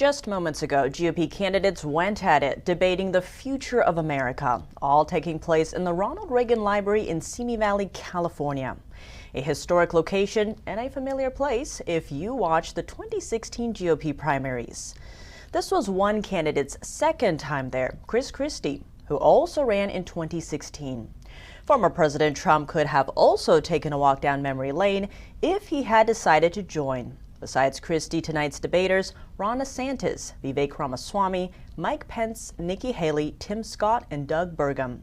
Just moments ago, GOP candidates went at it, debating the future of America, all taking place in the Ronald Reagan Library in Simi Valley, California. A historic location and a familiar place if you watched the 2016 GOP primaries. This was one candidate's second time there, Chris Christie, who also ran in 2016. Former President Trump could have also taken a walk down memory lane if he had decided to join. Besides Christie, tonight's debaters, Ron DeSantis, Vivek Ramaswamy, Mike Pence, Nikki Haley, Tim Scott, and Doug Burgum.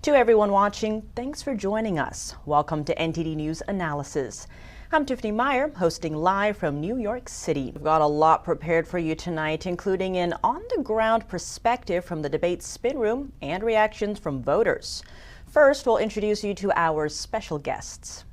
To everyone watching, thanks for joining us. Welcome to NTD News Analysis. I'm Tiffany Meyer, hosting live from New York City. We've got a lot prepared for you tonight, including an on-the-ground perspective from the debate spin room and reactions from voters. First, we'll introduce you to our special guests.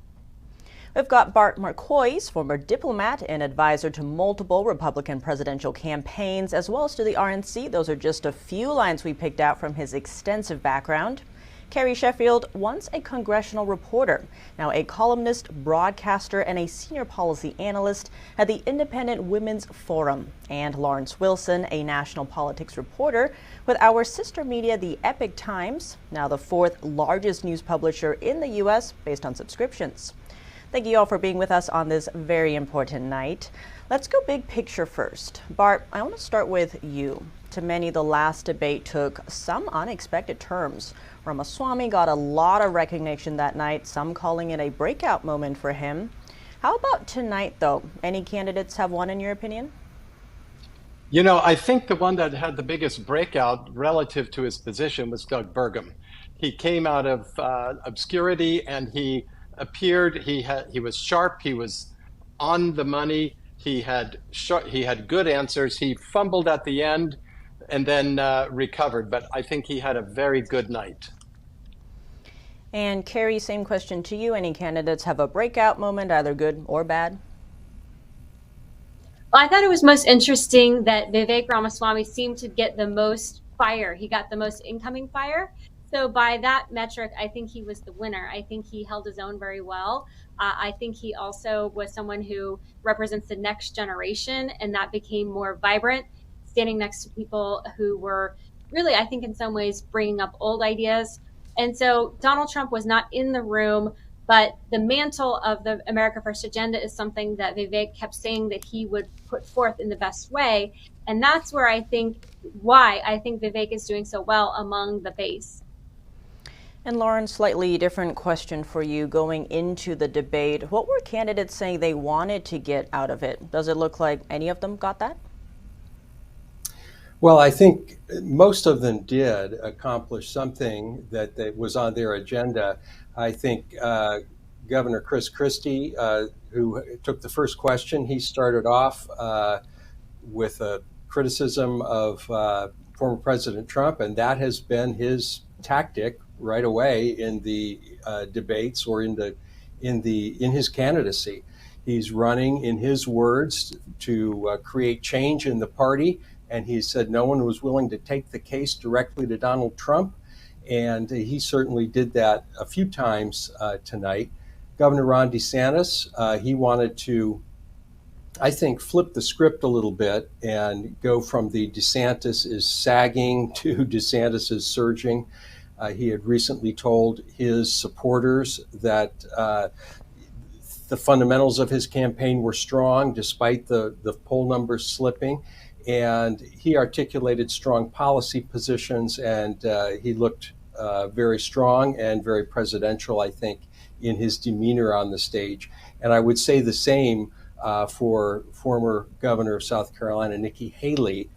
We've got Bart Marcois, former diplomat and advisor to multiple Republican presidential campaigns, as well as to the RNC. Those are just a few lines we picked out from his extensive background. Carrie Sheffield, once a congressional reporter, now a columnist, broadcaster, and a senior policy analyst at the Independent Women's Forum. And Lawrence Wilson, a national politics reporter with our sister media, the Epoch Times, now the fourth largest news publisher in the U.S. based on subscriptions. Thank you all for being with us on this very important night. Let's go big picture first. Bart, I want to start with you. To many, the last debate took some unexpected turns. Ramaswamy got a lot of recognition that night, some calling it a breakout moment for him. How about tonight, though? Any candidates have won, in your opinion? You know, I think the one that had the biggest breakout relative to his position was Doug Burgum. He came out of obscurity and he appeared, he was sharp, he was on the money, he had good answers. He fumbled at the end and then recovered, but I think he had a very good night. And Carrie, same question to you. Any candidates have a breakout moment, either good or bad? Well, I thought it was most interesting that Vivek Ramaswamy seemed to get the most fire. He got the most incoming fire. So by that metric, I think he was the winner. I think he held his own very well. I think he also was someone who represents the next generation, and that became more vibrant, standing next to people who were really, I think in some ways, bringing up old ideas. And so Donald Trump was not in the room, but the mantle of the America First agenda is something that Vivek kept saying that he would put forth in the best way. And that's where why I think Vivek is doing so well among the base. And Lauren, slightly different question for you going into the debate. What were candidates saying they wanted to get out of it? Does it look like any of them got that? Well, I think most of them did accomplish something that was on their agenda. I think Governor Chris Christie, who took the first question, he started off with a criticism of former President Trump, and that has been his tactic right away in the debates or in his candidacy. He's running, in his words, to create change in the party. And he said no one was willing to take the case directly to Donald Trump. And he certainly did that a few times tonight. Governor Ron DeSantis, he wanted to, I think, flip the script a little bit and go from the DeSantis is sagging to DeSantis is surging. He had recently told his supporters that the fundamentals of his campaign were strong despite the poll numbers slipping. And he articulated strong policy positions, and he looked very strong and very presidential, I think, in his demeanor on the stage. And I would say the same for former governor of South Carolina, Nikki Haley,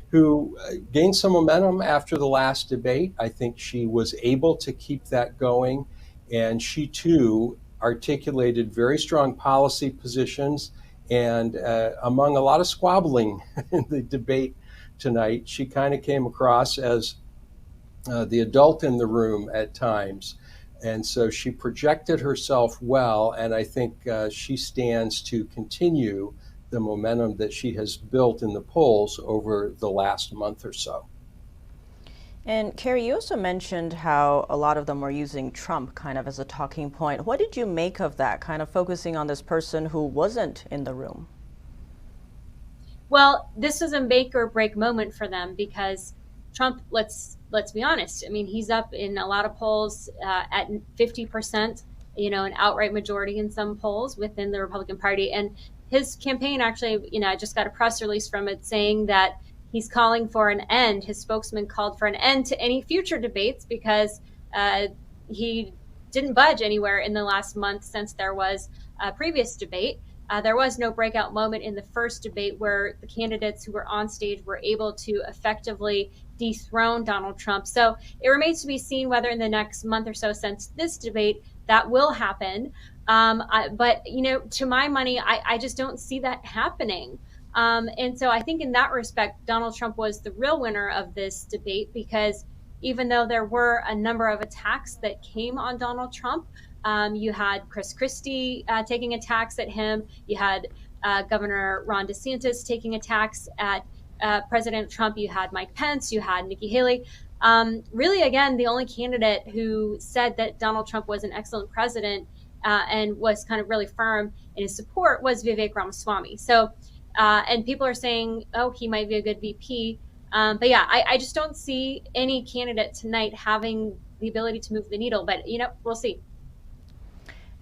who gained some momentum after the last debate. I think she was able to keep that going, and she too articulated very strong policy positions. And among a lot of squabbling in the debate tonight, she kind of came across as the adult in the room at times. And so she projected herself well, and I think she stands to continue the momentum that she has built in the polls over the last month or so. And Carrie, you also mentioned how a lot of them were using Trump kind of as a talking point. What did you make of that, kind of focusing on this person who wasn't in the room? Well, this was a make or break moment for them because Trump, let's be honest. I mean, he's up in a lot of polls at 50%, an outright majority in some polls within the Republican Party. And his campaign actually, I just got a press release from it saying that he's calling for an end. His spokesman called for an end to any future debates because he didn't budge anywhere in the last month since there was a previous debate. There was no breakout moment in the first debate where the candidates who were on stage were able to effectively dethrone Donald Trump. So it remains to be seen whether in the next month or so since this debate that will happen. But, to my money, I just don't see that happening. And so I think in that respect, Donald Trump was the real winner of this debate because even though there were a number of attacks that came on Donald Trump, you had Chris Christie taking attacks at him. You had Governor Ron DeSantis taking attacks at President Trump. You had Mike Pence. You had Nikki Haley. Really, again, the only candidate who said that Donald Trump was an excellent president and was kind of really firm in his support was Vivek Ramaswamy. So, and people are saying, oh, he might be a good VP. But yeah, I just don't see any candidate tonight having the ability to move the needle. But, we'll see.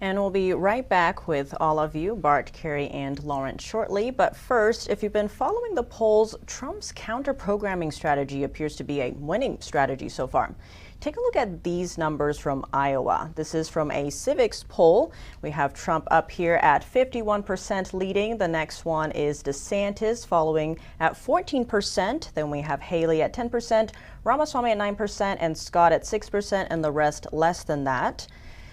And we'll be right back with all of you, Bart, Carrie, and Lawrence shortly. But first, if you've been following the polls, Trump's counter-programming strategy appears to be a winning strategy so far. Take a look at these numbers from Iowa. This is from a Civics poll. We have Trump up here at 51% leading. The next one is DeSantis following at 14%. Then we have Haley at 10%, Ramaswamy at 9%, and Scott at 6%, and the rest less than that.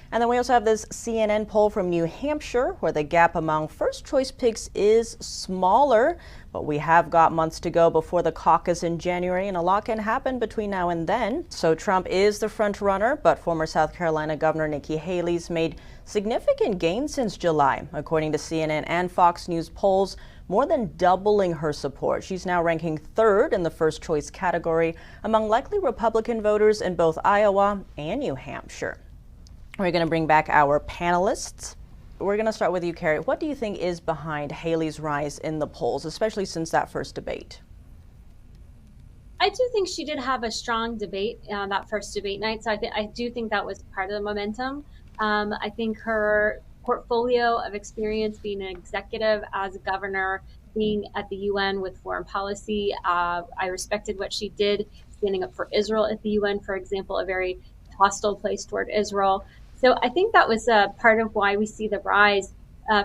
And then we also have this CNN poll from New Hampshire, where the gap among first-choice picks is smaller. But we have got months to go before the caucus in January, and a lot can happen between now and then. So Trump is the front runner, but former South Carolina Governor Nikki Haley's made significant gains since July, according to CNN and Fox News polls, more than doubling her support. She's now ranking third in the first-choice category among likely Republican voters in both Iowa and New Hampshire. We're going to bring back our panelists. We're going to start with you, Carrie. What do you think is behind Haley's rise in the polls, especially since that first debate? I do think she did have a strong debate that first debate night, so I do think that was part of the momentum. I think her portfolio of experience being an executive as a governor, being at the UN with foreign policy, I respected what she did, standing up for Israel at the UN, for example, a very hostile place toward Israel. So I think that was part of why we see the rise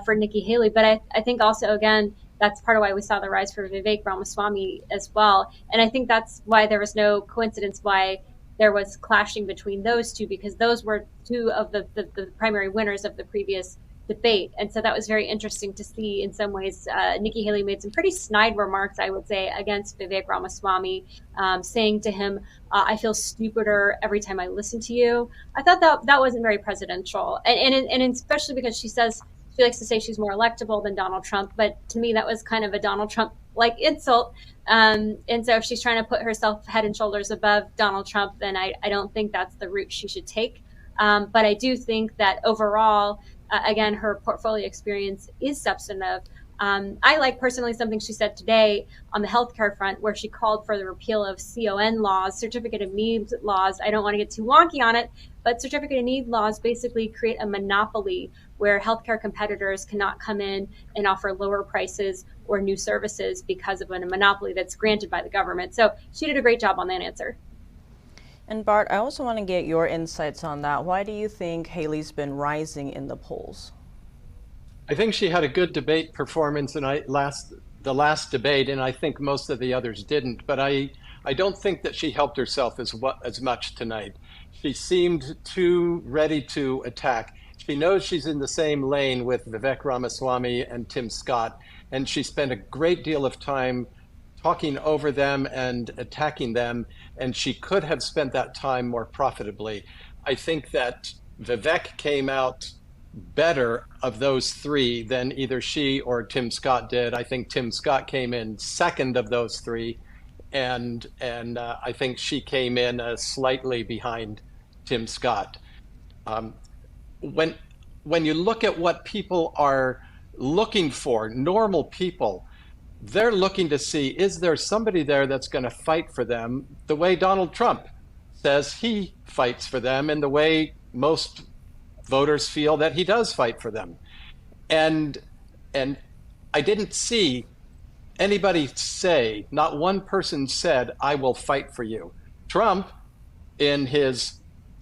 for Nikki Haley. But I think also, again, that's part of why we saw the rise for Vivek Ramaswamy as well. And I think that's why there was no coincidence why there was clashing between those two, because those were two of the primary winners of the previous debate. And so that was very interesting to see. In some ways, Nikki Haley made some pretty snide remarks, I would say, against Vivek Ramaswamy, saying to him, I feel stupider every time I listen to you. I thought that wasn't very presidential. And especially because she says she likes to say she's more electable than Donald Trump. But to me, that was kind of a Donald Trump-like insult. And so if she's trying to put herself head and shoulders above Donald Trump, then I don't think that's the route she should take. But I do think that overall, again, her portfolio experience is substantive. I like personally something she said today on the healthcare front, where she called for the repeal of CON laws, certificate of need laws. I don't want to get too wonky on it, but certificate of need laws basically create a monopoly where healthcare competitors cannot come in and offer lower prices or new services because of a monopoly that's granted by the government. So she did a great job on that answer. And Bart, I also want to get your insights on that. Why do you think Haley's been rising in the polls? I think she had a good debate performance in the last debate, and I think most of the others didn't. But I don't think that she helped herself as much tonight. She seemed too ready to attack. She knows she's in the same lane with Vivek Ramaswamy and Tim Scott, and she spent a great deal of time talking over them and attacking them, and she could have spent that time more profitably. I think that Vivek came out better of those three than either she or Tim Scott did. I think Tim Scott came in second of those three, and I think she came in slightly behind Tim Scott. When you look at what people are looking for, normal people, they're looking to see, is there somebody there that's going to fight for them the way Donald Trump says he fights for them and the way most voters feel that he does fight for them. And I didn't see anybody say, not one person said, I will fight for you. Trump, in his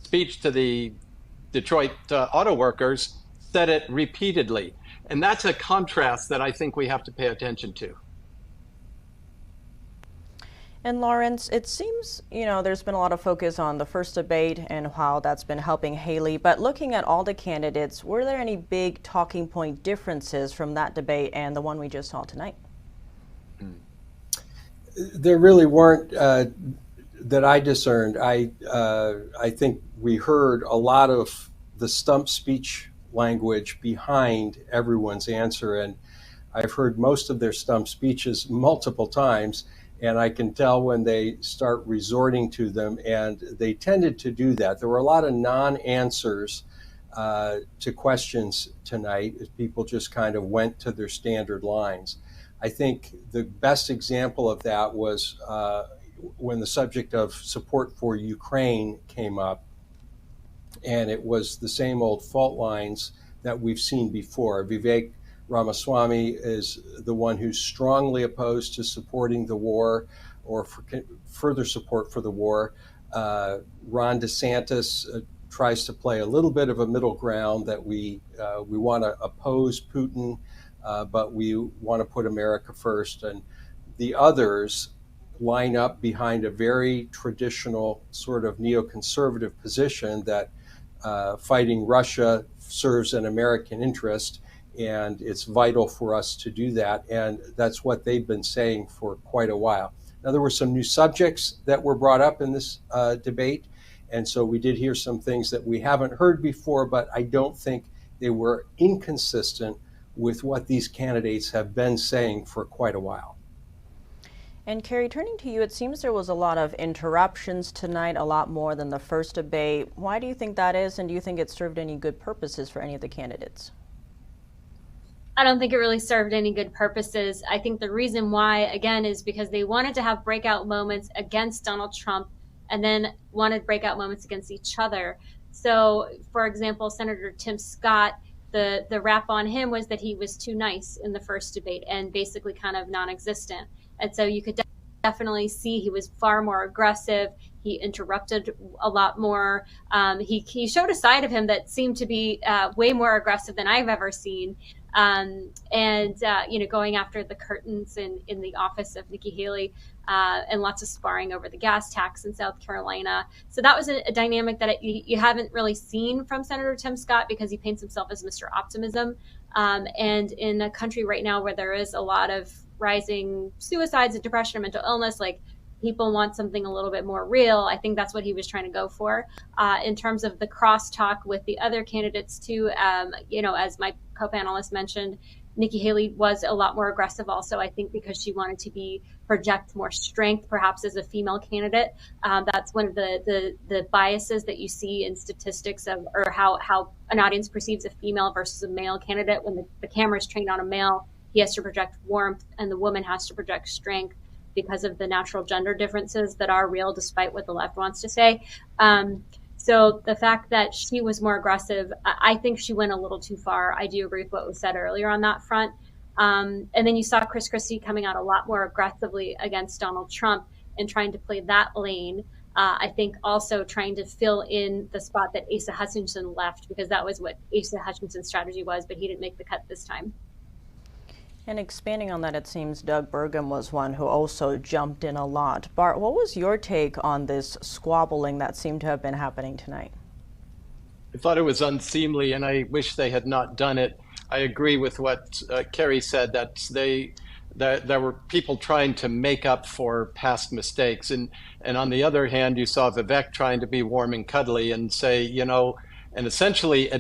speech to the Detroit auto workers, said it repeatedly. And that's a contrast that I think we have to pay attention to. And Lawrence, it seems, there's been a lot of focus on the first debate and how that's been helping Haley. But looking at all the candidates, were there any big talking point differences from that debate and the one we just saw tonight? There really weren't that I discerned. I think we heard a lot of the stump speech language behind everyone's answer. And I've heard most of their stump speeches multiple times. And I can tell when they start resorting to them, and they tended to do that. There were a lot of non-answers to questions tonight as people just kind of went to their standard lines. I think the best example of that was when the subject of support for Ukraine came up, and it was the same old fault lines that we've seen before. Vivek Ramaswamy is the one who's strongly opposed to supporting the war or for further support for the war. Ron DeSantis tries to play a little bit of a middle ground that we want to oppose Putin, but we want to put America first. And the others line up behind a very traditional sort of neoconservative position that fighting Russia serves an American interest, and it's vital for us to do that. And that's what they've been saying for quite a while. Now, there were some new subjects that were brought up in this debate, and so we did hear some things that we haven't heard before, but I don't think they were inconsistent with what these candidates have been saying for quite a while. And Carrie, turning to you, it seems there was a lot of interruptions tonight, a lot more than the first debate. Why do you think that is, and do you think it served any good purposes for any of the candidates? I don't think it really served any good purposes. I think the reason why, again, is because they wanted to have breakout moments against Donald Trump and then wanted breakout moments against each other. So, for example, Senator Tim Scott, the rap on him was that he was too nice in the first debate and basically kind of non-existent. And so you could definitely see he was far more aggressive. He interrupted a lot more. He showed a side of him that seemed to be way more aggressive than I've ever seen. Going after the curtains in the office of Nikki Haley, and lots of sparring over the gas tax in South Carolina. So that was a dynamic that you haven't really seen from Senator Tim Scott, because he paints himself as Mr. Optimism. And in a country right now where there is a lot of rising suicides and depression and mental illness, like, people want something a little bit more real. I think that's what he was trying to go for. In terms of the crosstalk with the other candidates too, as my co-panelist mentioned, Nikki Haley was a lot more aggressive also, I think, because she wanted to project more strength, perhaps as a female candidate. That's one of the biases that you see in statistics or how an audience perceives a female versus a male candidate. When the camera is trained on a male, he has to project warmth, and the woman has to project strength, because of the natural gender differences that are real, despite what the left wants to say. So the fact that she was more aggressive, I think she went a little too far. I do agree with what was said earlier on that front. And then you saw Chris Christie coming out a lot more aggressively against Donald Trump and trying to play that lane. I think also trying to fill in the spot that Asa Hutchinson left, because that was what Asa Hutchinson's strategy was, but he didn't make the cut this time. And expanding on that, it seems Doug Burgum was one who also jumped in a lot. Bart, what was your take on this squabbling that seemed to have been happening tonight? I thought it was unseemly, and I wish they had not done it. I agree with what Carrie said, that there were people trying to make up for past mistakes. And on the other hand, you saw Vivek trying to be warm and cuddly and say, and essentially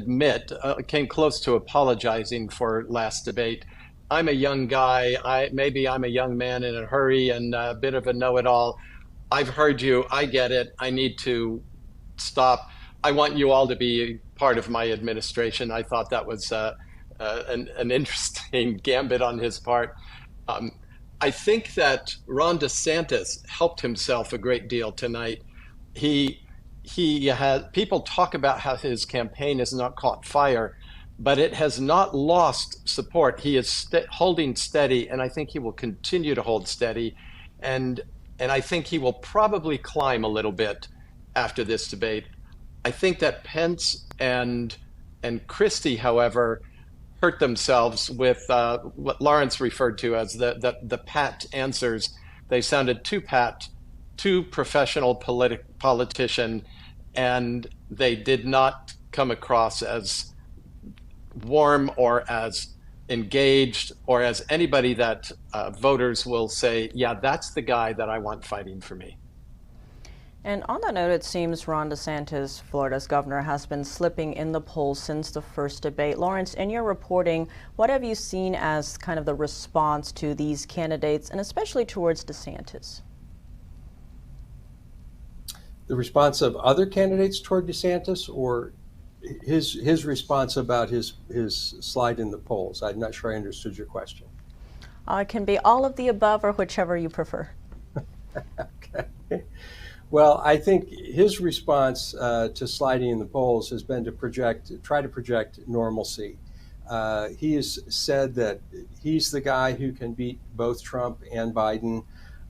came close to apologizing for last debate. I'm a young guy. Maybe I'm a young man in a hurry and a bit of a know-it-all. I've heard you. I get it. I need to stop. I want you all to be part of my administration. I thought that was an interesting gambit on his part. I think that Ron DeSantis helped himself a great deal tonight. He he had people talk about how his campaign has not caught fire, but it has not lost support. He is holding steady, and I think he will continue to hold steady, and and I think he will probably climb a little bit after this debate. I think that Pence and Christie, however, hurt themselves with what Lawrence referred to as the pat answers. They sounded too pat, too professional politician, and they did not come across as warm or as engaged or as anybody that voters will say, yeah, that's the guy that I want fighting for me. And on that note, it seems Ron DeSantis, Florida's governor, has been slipping in the polls since the first debate. Lawrence, in your reporting, what have you seen as kind of the response to these candidates, and especially towards DeSantis? The response of other candidates toward DeSantis, or his response about his slide in the polls? I'm not sure I understood your question. It can be all of the above or whichever you prefer. Okay. Well, I think his response to sliding in the polls has been to try to project normalcy. He has said that he's the guy who can beat both Trump and Biden,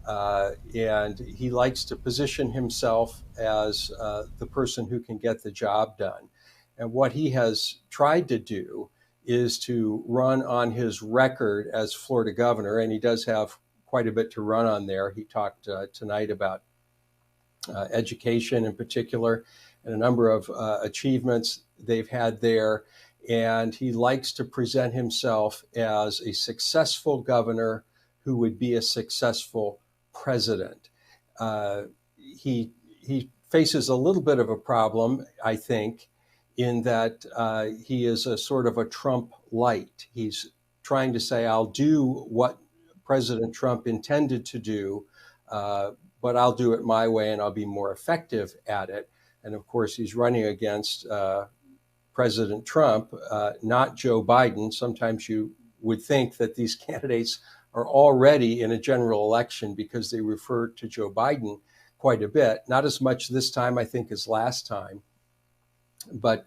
and he likes to position himself as the person who can get the job done. And what he has tried to do is to run on his record as Florida governor, and he does have quite a bit to run on there. He talked tonight about education in particular, and a number of achievements they've had there. And he likes to present himself as a successful governor who would be a successful president. He faces a little bit of a problem, I think, in that he is a sort of a Trump light. He's trying to say, I'll do what President Trump intended to do, but I'll do it my way and I'll be more effective at it. And of course, he's running against President Trump, not Joe Biden. Sometimes you would think that these candidates are already in a general election because they refer to Joe Biden quite a bit. Not as much this time, I think, as last time. But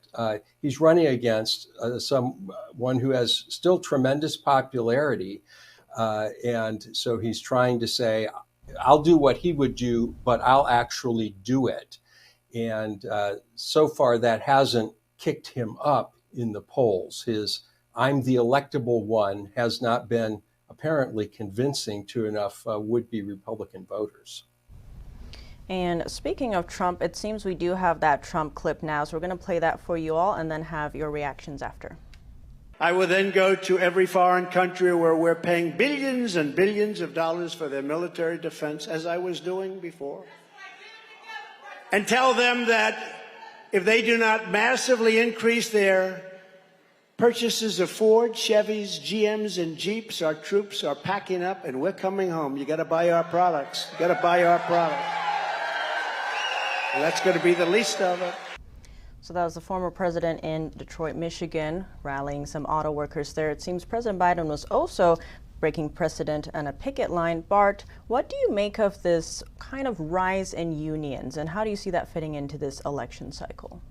he's running against someone who has still tremendous popularity. And so he's trying to say, I'll do what he would do, but I'll actually do it. And so far, that hasn't kicked him up in the polls. His "I'm the electable one" has not been apparently convincing to enough would-be Republican voters. And speaking of Trump, it seems we do have that Trump clip now, so we're going to play that for you all and then have your reactions after. I will then go to every foreign country where we're paying billions and billions of dollars for their military defense, as I was doing before, and tell them that if they do not massively increase their purchases of Ford, Chevys, GMs, and Jeeps, our troops are packing up and we're coming home. You got to buy our products. You got to buy our products. And that's going to be the least of it. So that was the former president in Detroit, Michigan, rallying some auto workers there. It seems President Biden was also breaking precedent on a picket line. Bart, what do you make of this kind of rise in unions, and how do you see that fitting into this election cycle?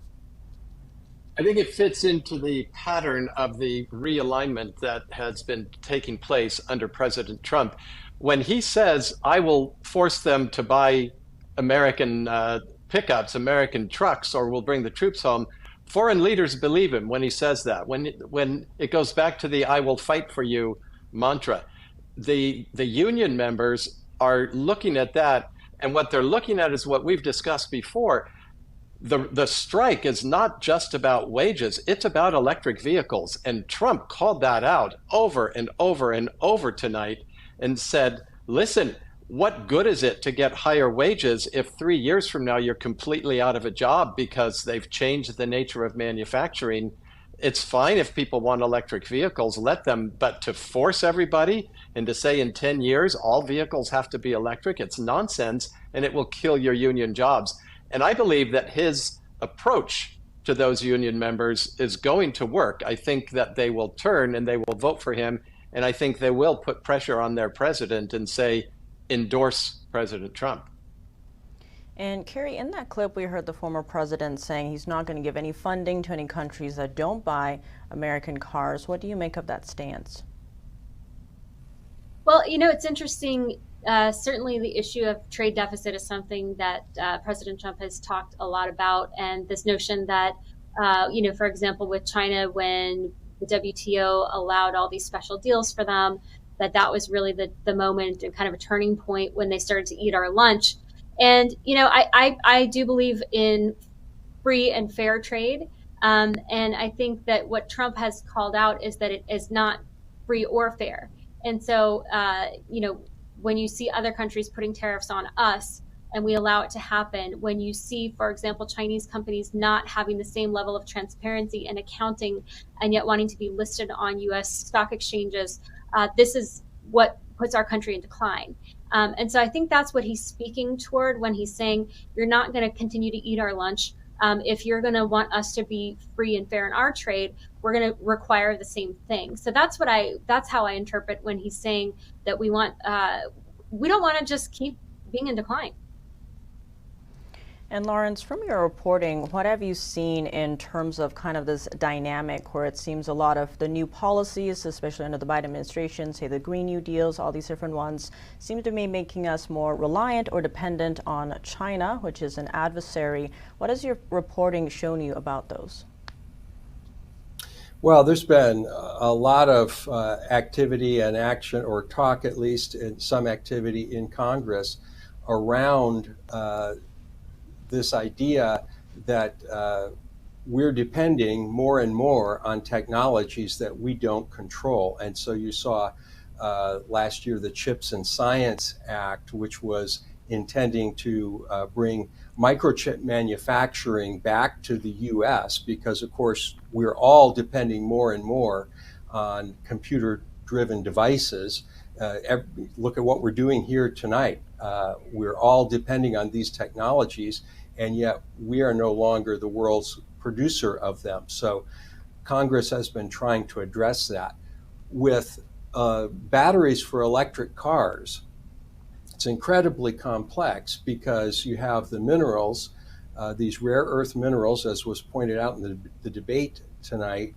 I think it fits into the pattern of the realignment that has been taking place under President Trump. When he says, I will force them to buy American pickups, American trucks, or we'll bring the troops home, foreign leaders believe him when he says that. When it goes back to the I will fight for you mantra, the union members are looking at that, and what they're looking at is what we've discussed before. The strike is not just about wages, it's about electric vehicles. And Trump called that out over and over and over tonight and said, listen, what good is it to get higher wages if 3 years from now you're completely out of a job because they've changed the nature of manufacturing? It's fine if people want electric vehicles, let them, but to force everybody and to say in 10 years all vehicles have to be electric, it's nonsense, and it will kill your union jobs. And I believe that his approach to those union members is going to work. I think that they will turn and they will vote for him. And I think they will put pressure on their president and say, endorse President Trump. And Carrie, in that clip, we heard the former president saying he's not going to give any funding to any countries that don't buy American cars. What do you make of that stance? Well, it's interesting. Certainly the issue of trade deficit is something that President Trump has talked a lot about. And this notion that, for example, with China, when the WTO allowed all these special deals for them, that was really the moment and kind of a turning point when they started to eat our lunch. And, I do believe in free and fair trade. And I think that what Trump has called out is that it is not free or fair. And so, when you see other countries putting tariffs on us and we allow it to happen, when you see, for example, Chinese companies not having the same level of transparency and accounting and yet wanting to be listed on U.S. stock exchanges, this is what puts our country in decline. And so I think that's what he's speaking toward when he's saying, you're not going to continue to eat our lunch. If you're going to want us to be free and fair in our trade, we're going to require the same thing. So that's how I interpret when he's saying that we don't want to just keep being in decline. And Lawrence, from your reporting, what have you seen in terms of kind of this dynamic where it seems a lot of the new policies, especially under the Biden administration, say the Green New Deals, all these different ones, seem to be making us more reliant or dependent on China, which is an adversary. What has your reporting shown you about those? Well, there's been a lot of activity and action, or talk at least, and some activity in Congress around this idea that we're depending more and more on technologies that we don't control. And so you saw last year the Chips and Science Act, which was intending to bring microchip manufacturing back to the US, because of course we're all depending more and more on computer-driven devices. Look at what we're doing here tonight. We're all depending on these technologies, and yet we are no longer the world's producer of them. So Congress has been trying to address that. With batteries for electric cars, it's incredibly complex because you have the minerals, these rare earth minerals, as was pointed out in the debate tonight,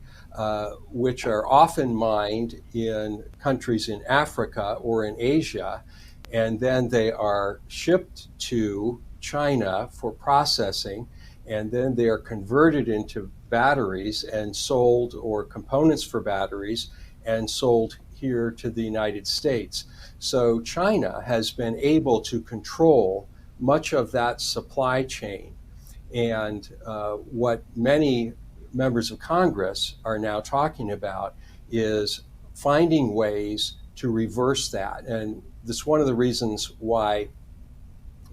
which are often mined in countries in Africa or in Asia, and then they are shipped to China for processing, and then they are converted into batteries and sold, or components for batteries, and sold here to the United States. So China has been able to control much of that supply chain. And what many members of Congress are now talking about is finding ways to reverse that. And that's one of the reasons why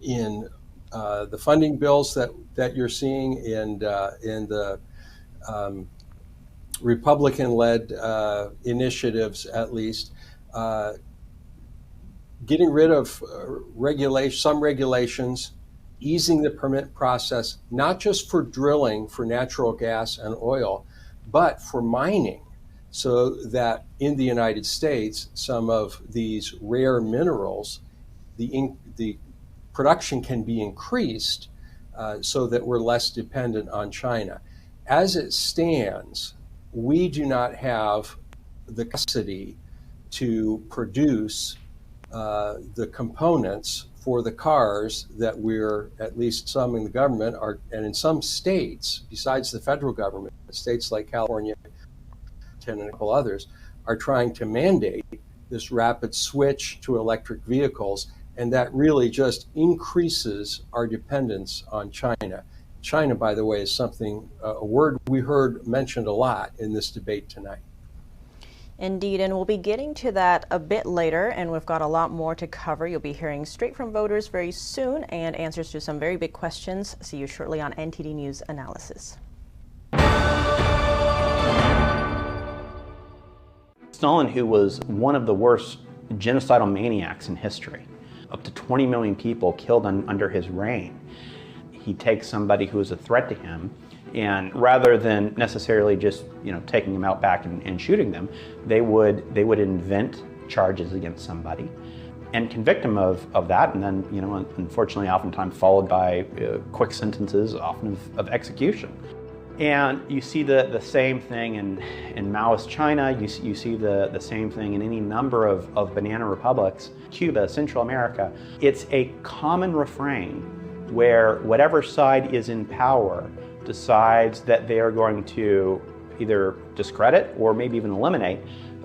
in the funding bills that you're seeing in the Republican-led initiatives, at least, getting rid of some regulations, easing the permit process, not just for drilling for natural gas and oil, but for mining, so that in the United States, some of these rare minerals, the production can be increased so that we're less dependent on China. As it stands, we do not have the capacity to produce the components for the cars that we're, at least some in the government are, and in some states, besides the federal government, states like California and a couple others, are trying to mandate this rapid switch to electric vehicles. And that really just increases our dependence on China. China, by the way, is something, a word we heard mentioned a lot in this debate tonight. Indeed, and we'll be getting to that a bit later, and we've got a lot more to cover. You'll be hearing straight from voters very soon and answers to some very big questions. See you shortly on NTD News Analysis. Stalin, who was one of the worst genocidal maniacs in history, up to 20 million people killed under his reign. He takes somebody who is a threat to him And rather than necessarily just taking them out back and shooting them, they would invent charges against somebody and convict them of that, and then unfortunately oftentimes followed by quick sentences, often of execution. And you see the same thing in Maoist China. You see the same thing in any number of banana republics, Cuba, Central America. It's a common refrain where whatever side is in power decides that they are going to either discredit or maybe even eliminate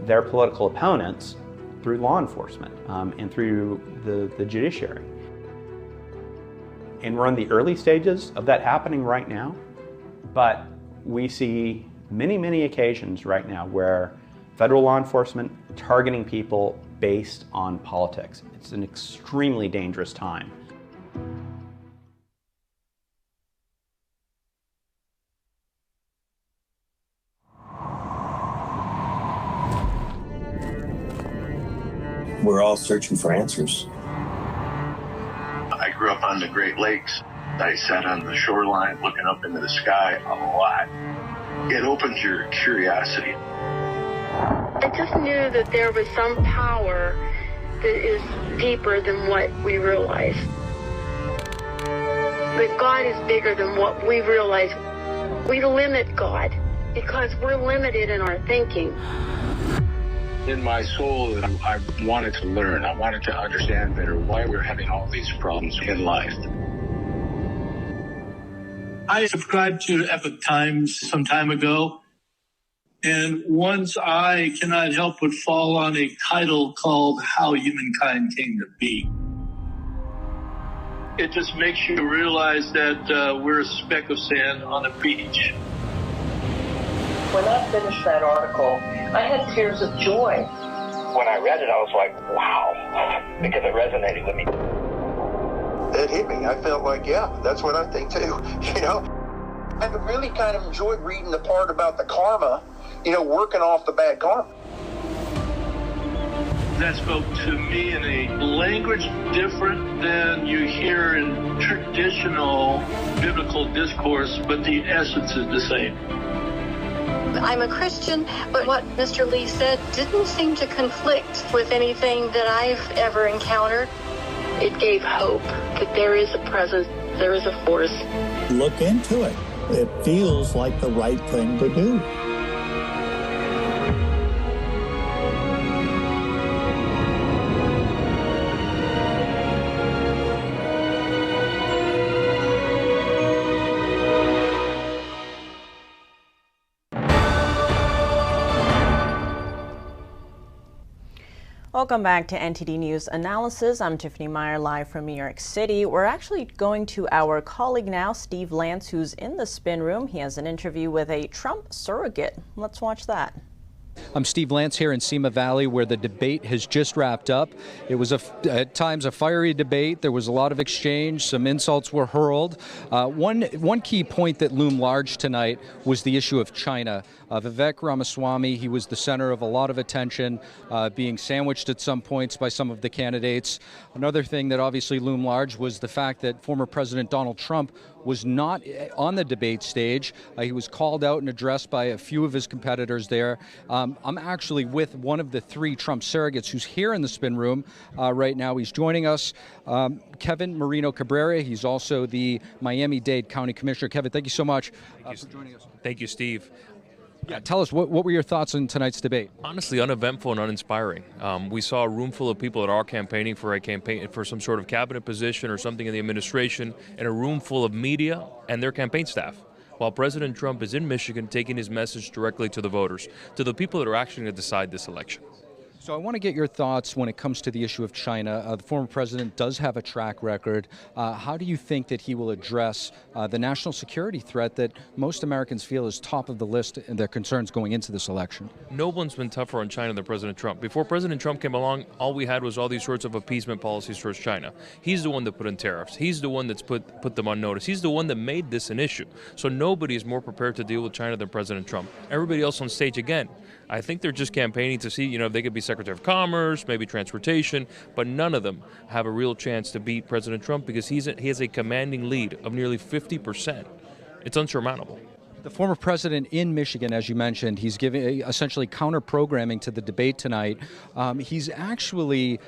their political opponents through law enforcement and through the judiciary. And we're in the early stages of that happening right now, but we see many, many occasions right now where federal law enforcement targeting people based on politics. It's an extremely dangerous time. We're all searching for answers. I grew up on the Great Lakes. I sat on the shoreline looking up into the sky a lot. It opens your curiosity. I just knew that there was some power that is deeper than what we realize. That God is bigger than what we realize. We limit God because we're limited in our thinking. In my soul, I wanted to learn. I wanted to understand better why we're having all these problems in life. I subscribed to Epoch Times some time ago, and one's eye cannot help but fall on a title called How Humankind Came to Be. It just makes you realize that we're a speck of sand on a beach. When I finished that article, I had tears of joy. When I read it, I was like, wow, because it resonated with me. It hit me. I felt like, yeah, that's what I think too, I really kind of enjoyed reading the part about the karma, working off the bad karma. That spoke to me in a language different than you hear in traditional biblical discourse, but the essence is the same. I'm a Christian, but what Mr. Lee said didn't seem to conflict with anything that I've ever encountered. It gave hope that there is a presence, there is a force. Look into it. It feels like the right thing to do. Welcome back to NTD News Analysis. I'm Tiffany Meyer, live from New York City. We're actually going to our colleague now, Steve Lance, who's in the spin room. He has an interview with a Trump surrogate. Let's watch that. I'm Steve Lance here in Simi Valley, where the debate has just wrapped up. It was at times a fiery debate. There was a lot of exchange. Some insults were hurled. One key point that loomed large tonight was the issue of China. Vivek Ramaswamy, he was the center of a lot of attention, being sandwiched at some points by some of the candidates. Another thing that obviously loomed large was the fact that former President Donald Trump was not on the debate stage. He was called out and addressed by a few of his competitors there. I'm actually with one of the three Trump surrogates who's here in the spin room right now. He's joining us, Kevin Marino Cabrera. He's also the Miami-Dade County Commissioner. Kevin, thank you so much for joining us. Thank you, Steve. Yeah, tell us, what were your thoughts on tonight's debate? Honestly, uneventful and uninspiring. We saw a room full of people that are campaigning for some sort of cabinet position or something in the administration, and a room full of media and their campaign staff, while President Trump is in Michigan taking his message directly to the voters, to the people that are actually going to decide this election. So I want to get your thoughts when it comes to the issue of China. The former president does have a track record. How do you think that he will address the national security threat that most Americans feel is top of the list in their concerns going into this election? No one's been tougher on China than President Trump. Before President Trump came along, all we had was all these sorts of appeasement policies towards China. He's the one that put in tariffs. He's the one that's put them on notice. He's the one that made this an issue. So nobody is more prepared to deal with China than President Trump. Everybody else on stage, again, I think they're just campaigning to see, if they could be Secretary of Commerce, maybe transportation, but none of them have a real chance to beat President Trump because he has a commanding lead of nearly 50%. It's unsurmountable. The former president in Michigan, as you mentioned, he's giving essentially counter-programming to the debate tonight. He's actually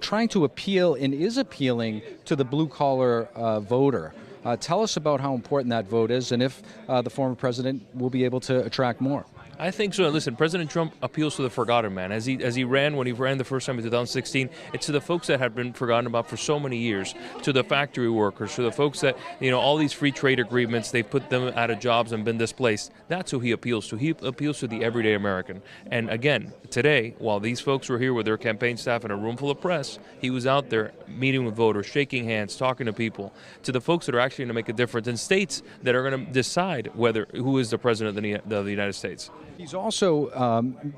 trying to appeal and is appealing to the blue-collar voter. Tell us about how important that vote is and if the former president will be able to attract more. I think so. Listen, President Trump appeals to the forgotten man. When he ran the first time in 2016, it's to the folks that had been forgotten about for so many years, to the factory workers, to the folks that, all these free trade agreements, they put them out of jobs and been displaced. That's who he appeals to. He appeals to the everyday American. And again, today, while these folks were here with their campaign staff in a room full of press, he was out there meeting with voters, shaking hands, talking to people, to the folks that are actually going to make a difference in states that are going to decide who is the president of the United States. He's also,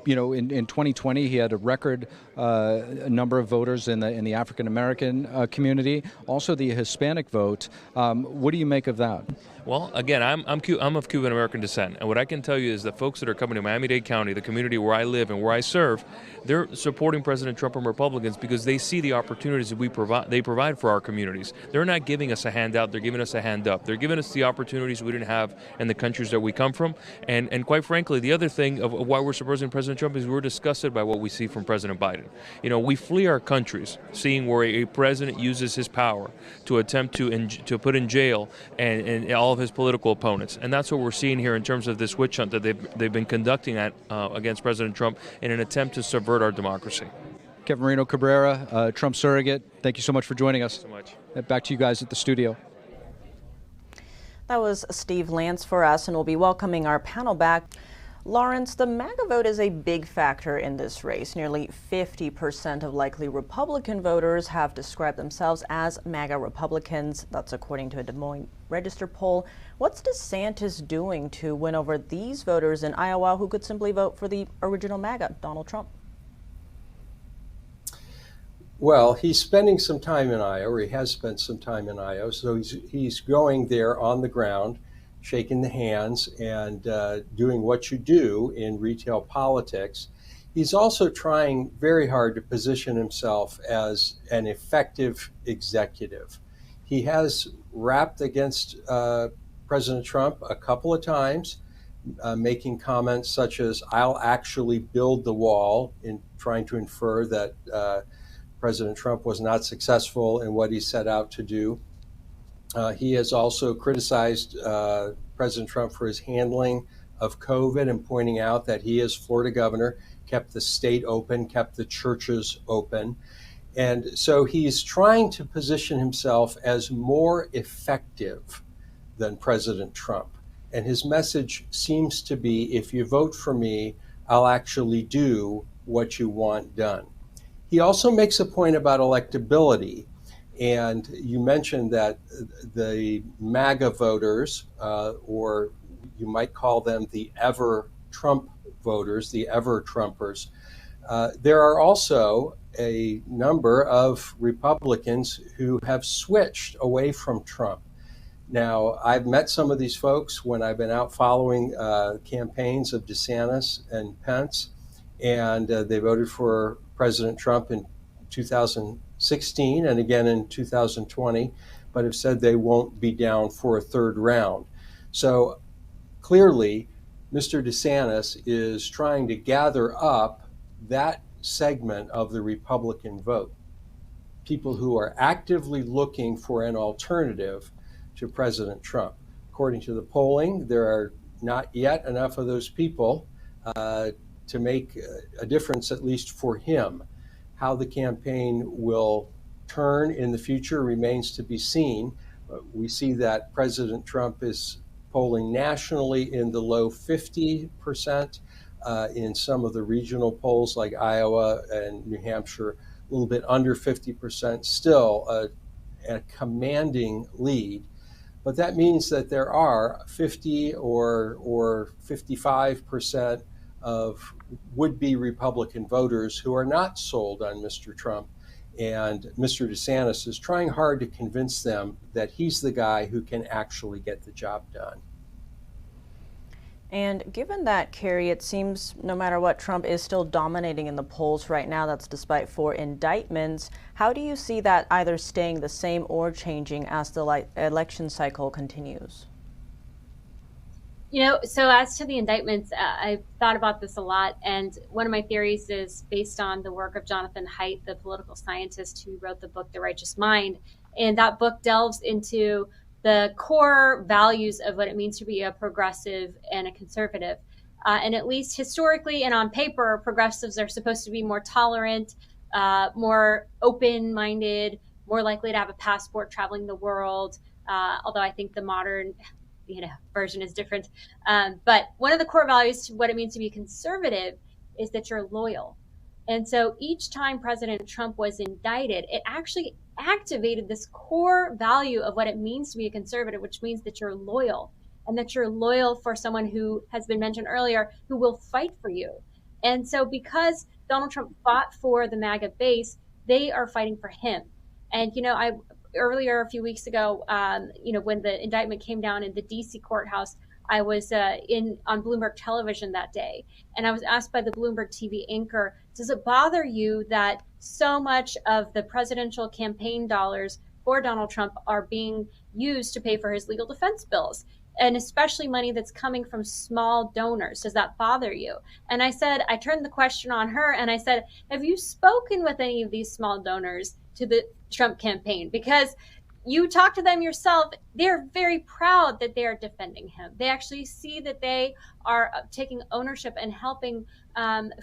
in 2020, he had a record number of voters in the African American community, also the Hispanic vote. What do you make of that? Well, again, I'm of Cuban American descent, and what I can tell you is that folks that are coming to Miami-Dade County, the community where I live and where I serve, they're supporting President Trump and Republicans because they see the opportunities that they provide for our communities. They're not giving us a handout; they're giving us a hand up. They're giving us the opportunities we didn't have in the countries that we come from. And quite frankly, the other thing of why we're supporting President Trump is we're disgusted by what we see from President Biden. We flee our countries seeing where a president uses his power to attempt to put in jail and all of his political opponents, and that's what we're seeing here in terms of this witch hunt that they've been conducting against President Trump in an attempt to subvert our democracy. Kevin Marino Cabrera, Trump surrogate, thank you so much for joining us. Thank you so much. Back to you guys at the studio. That was Steve Lance for us, and we'll be welcoming our panel back. Lawrence, the MAGA vote is a big factor in this race. Nearly 50% of likely Republican voters have described themselves as MAGA Republicans. That's according to a Des Moines Register poll. What's DeSantis doing to win over these voters in Iowa who could simply vote for the original MAGA, Donald Trump? Well, he's spending some time in Iowa, or he has spent some time in Iowa, so he's going there on the ground, shaking the hands and doing what you do in retail politics. He's also trying very hard to position himself as an effective executive. He has rapped against President Trump a couple of times, making comments such as, "I'll actually build the wall," in trying to infer that President Trump was not successful in what he set out to do. He has also criticized President Trump for his handling of COVID and pointing out that he, as Florida governor, kept the state open, kept the churches open. And so he's trying to position himself as more effective than President Trump. And his message seems to be, if you vote for me, I'll actually do what you want done. He also makes a point about electability. And you mentioned that the MAGA voters, or you might call them the ever-Trump voters, the ever-Trumpers, there are also a number of Republicans who have switched away from Trump. Now, I've met some of these folks when I've been out following campaigns of DeSantis and Pence, and they voted for President Trump in 2016 and again in 2020, but have said they won't be down for a third round. So clearly, Mr. DeSantis is trying to gather up that segment of the Republican vote, people who are actively looking for an alternative to President Trump. According to the polling, there are not yet enough of those people to make a difference, at least for him. How the campaign will turn in the future remains to be seen. We see that President Trump is polling nationally in the low 50%, in some of the regional polls like Iowa and New Hampshire, a little bit under 50%, still a commanding lead. But that means that there are 50 or 55% of would-be Republican voters who are not sold on Mr. Trump. And Mr. DeSantis is trying hard to convince them that he's the guy who can actually get the job done. And given that, Kerry, it seems no matter what, Trump is still dominating in the polls right now. That's despite 4 indictments. How do you see that either staying the same or changing as the election cycle continues? You know, so as to the indictments, I've thought about this a lot. And one of my theories is based on the work of Jonathan Haidt, the political scientist who wrote the book, The Righteous Mind. And that book delves into the core values of what it means to be a progressive and a conservative. And at least historically and on paper, progressives are supposed to be more tolerant, more open-minded, more likely to have a passport traveling the world. Although I think the modern version is different. But one of the core values to what it means to be conservative is that you're loyal. And so each time President Trump was indicted, it actually activated this core value of what it means to be a conservative, which means that you're loyal, and that you're loyal for someone who has been mentioned earlier, who will fight for you. And so because Donald Trump fought for the MAGA base, they are fighting for him. And, earlier, a few weeks ago, when the indictment came down in the DC courthouse, I was on Bloomberg television that day. And I was asked by the Bloomberg TV anchor, does it bother you that so much of the presidential campaign dollars for Donald Trump are being used to pay for his legal defense bills? And especially money that's coming from small donors. Does that bother you? And I turned the question on her and I said, have you spoken with any of these small donors to the Trump campaign? Because you talk to them yourself, they're very proud that they are defending him. They actually see that they are taking ownership and helping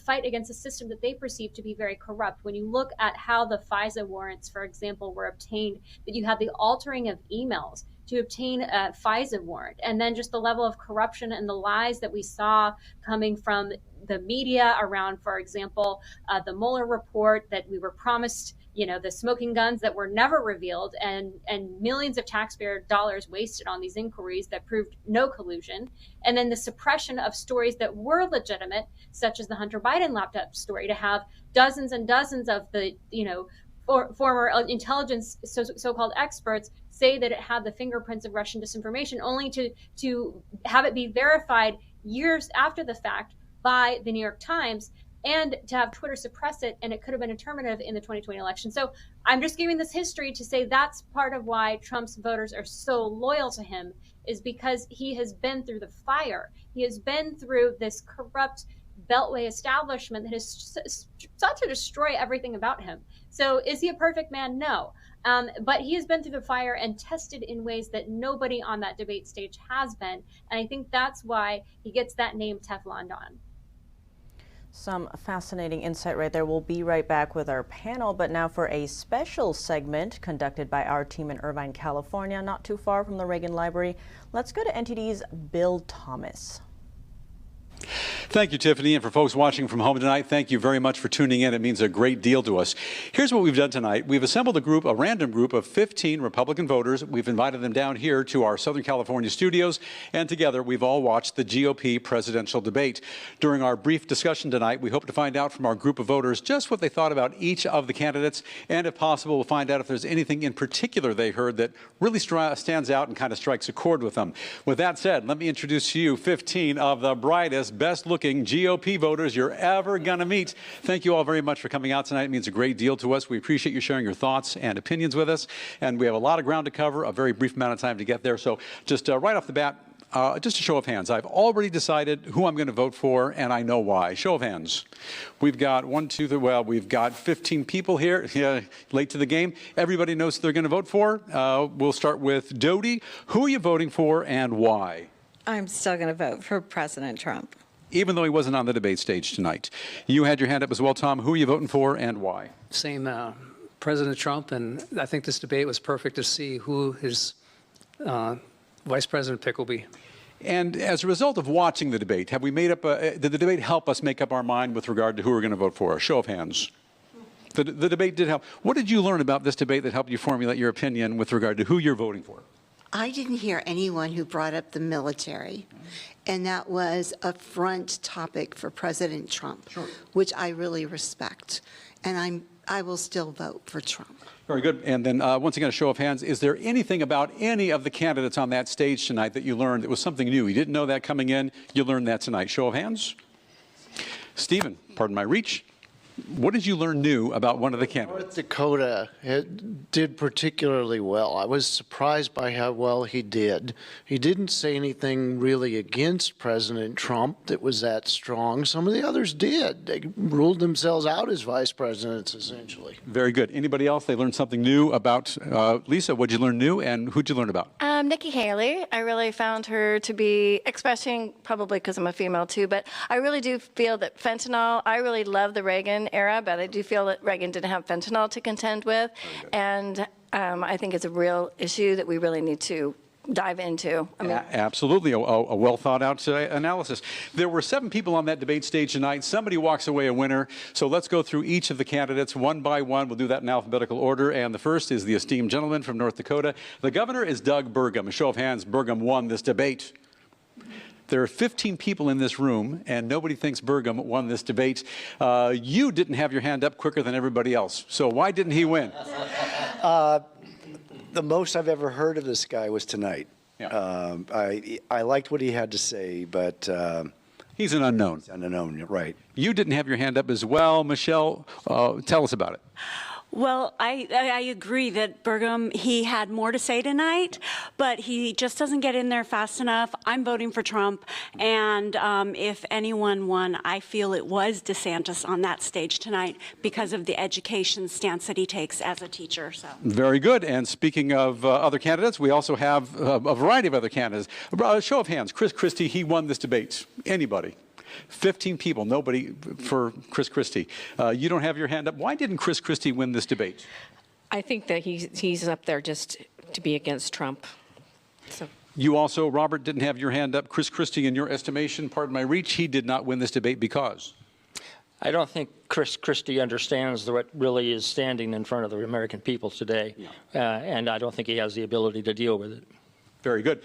fight against a system that they perceive to be very corrupt. When you look at how the FISA warrants, for example, were obtained, that you had the altering of emails to obtain a FISA warrant, and then just the level of corruption and the lies that we saw coming from the media around, for example, the Mueller report that we were promised, the smoking guns that were never revealed, and millions of taxpayer dollars wasted on these inquiries that proved no collusion. And then the suppression of stories that were legitimate, such as the Hunter Biden laptop story, to have dozens and dozens of the, former intelligence so-called experts say that it had the fingerprints of Russian disinformation, only to have it be verified years after the fact by the New York Times, and to have Twitter suppress it, and it could have been determinative in the 2020 election. So I'm just giving this history to say that's part of why Trump's voters are so loyal to him, is because he has been through the fire. He has been through this corrupt Beltway establishment that has sought to destroy everything about him. So is he a perfect man? No. But he has been through the fire and tested in ways that nobody on that debate stage has been. And I think that's why he gets that name Teflon Don. Some fascinating insight right there. We'll be right back with our panel, but now for a special segment conducted by our team in Irvine, California, not too far from the Reagan Library. Let's go to NTD's Bill Thomas. Thank you, Tiffany, and for folks watching from home tonight, thank you very much for tuning in. It means a great deal to us. Here's what we've done tonight. We've assembled a random group of 15 Republican voters. We've invited them down here to our Southern California studios, and together we've all watched the GOP presidential debate. During our brief discussion tonight, we hope to find out from our group of voters just what they thought about each of the candidates, and if possible, we'll find out if there's anything in particular they heard that really stands out and kind of strikes a chord with them. With that said, let me introduce to you 15 of the brightest, best-looking GOP voters you're ever going to meet. Thank you all very much for coming out tonight. It means a great deal to us. We appreciate you sharing your thoughts and opinions with us, and we have a lot of ground to cover, a very brief amount of time to get there. So just right off the bat, just a show of hands. I've already decided who I'm going to vote for, and I know why. Show of hands. We've got we've got 15 people here late to the game. Everybody knows who they're going to vote for. We'll start with Dodie. Who are you voting for and why? I'm still going to vote for President Trump. Even though he wasn't on the debate stage tonight. You had your hand up as well, Tom. Who are you voting for and why? Same, President Trump, and I think this debate was perfect to see who his vice president pick will be. And as a result of watching the debate, have we made up, did the debate help us make up our mind with regard to who we're going to vote for? A show of hands. The debate did help. What did you learn about this debate that helped you formulate your opinion with regard to who you're voting for? I didn't hear anyone who brought up the military, and that was a front topic for President Trump, which I really respect, and I will still vote for Trump. Very good. And then once again, a show of hands. Is there anything about any of the candidates on that stage tonight that you learned that was something new? You didn't know that coming in. You learned that tonight. Show of hands. Stephen, pardon my reach. What did you learn new about one of the candidates? North Dakota did particularly well. I was surprised by how well he did. He didn't say anything really against President Trump that was that strong. Some of the others did. They ruled themselves out as vice presidents, essentially. Very good. Anybody else? They learned something new about Lisa. What did you learn new, and who'd you learn about? Nikki Haley. I really found her to be expressing, probably because I'm a female too, but I really do feel that fentanyl, I really love the Reagan era, but I do feel that Reagan didn't have fentanyl to contend with. And I think it's a real issue that we really need to dive into. I mean, absolutely, a well thought out analysis. There were 7 people on that debate stage tonight. Somebody walks away a winner. So let's go through each of the candidates one by one. We'll do that in alphabetical order. And the first is the esteemed gentleman from North Dakota. The governor is Doug Burgum. A show of hands, Burgum won this debate. There are 15 people in this room, and nobody thinks Burgum won this debate. You didn't have your hand up quicker than everybody else. So why didn't he win? The most I've ever heard of this guy was tonight. Yeah. I liked what he had to say, but he's an unknown. He's an unknown, right? You didn't have your hand up as well, Michelle. Tell us about it. Well, I agree that Burgum, he had more to say tonight, but he just doesn't get in there fast enough. I'm voting for Trump, and if anyone won, I feel it was DeSantis on that stage tonight because of the education stance that he takes as a teacher. So very good. And speaking of other candidates, we also have a variety of other candidates. A show of hands. Chris Christie, he won this debate. Anybody? 15 people, nobody for Chris Christie. You don't have your hand up. Why didn't Chris Christie win this debate? I think that he's up there just to be against Trump. So. You also, Robert, didn't have your hand up. Chris Christie, in your estimation, pardon my reach, he did not win this debate because? I don't think Chris Christie understands what really is standing in front of the American people today, and I don't think he has the ability to deal with it. Very good.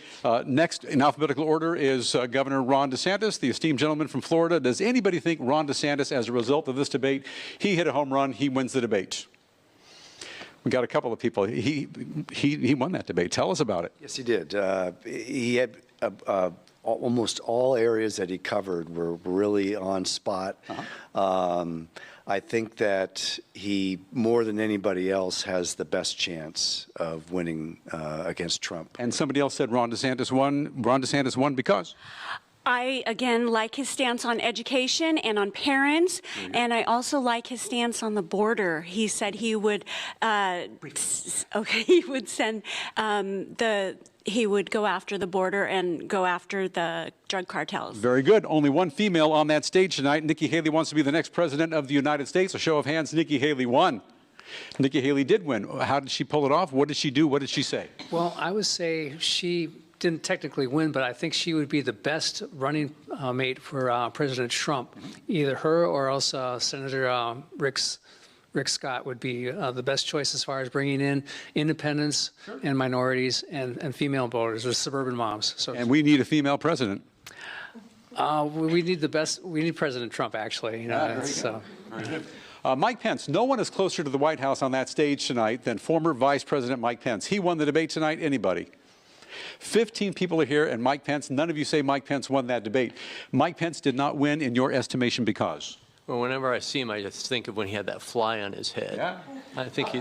Next in alphabetical order is Governor Ron DeSantis, the esteemed gentleman from Florida. Does anybody think Ron DeSantis, as a result of this debate, he hit a home run, he wins the debate? We got a couple of people. He won that debate. Tell us about it. Yes, he did. He had almost all areas that he covered were really on spot. I think that he, more than anybody else, has the best chance of winning against Trump. And somebody else said Ron DeSantis won. Ron DeSantis won because? I, again, like his stance on education and on parents, and I also like his stance on the border. He said he would, he would send he would go after the border and go after the drug cartels. Very good. Only one female on that stage tonight. Nikki Haley wants to be the next president of the United States. A show of hands, Nikki Haley won. Nikki Haley did win. How did she pull it off? What did she do? What did she say? Well, I would say she didn't technically win, but I think she would be the best running mate for President Trump. Either her or else Senator Rick Scott would be the best choice as far as bringing in independents and minorities and female voters, or suburban moms. So, and we need a female president. We need the best. We need President Trump, actually. You know, Mike Pence. No one is closer to the White House on that stage tonight than former Vice President Mike Pence. He won the debate tonight. Anybody? 15 people are here, and Mike Pence. None of you say Mike Pence won that debate. Mike Pence did not win in your estimation because? Well, whenever I see him, I just think of when he had that fly on his head. Yeah. I think he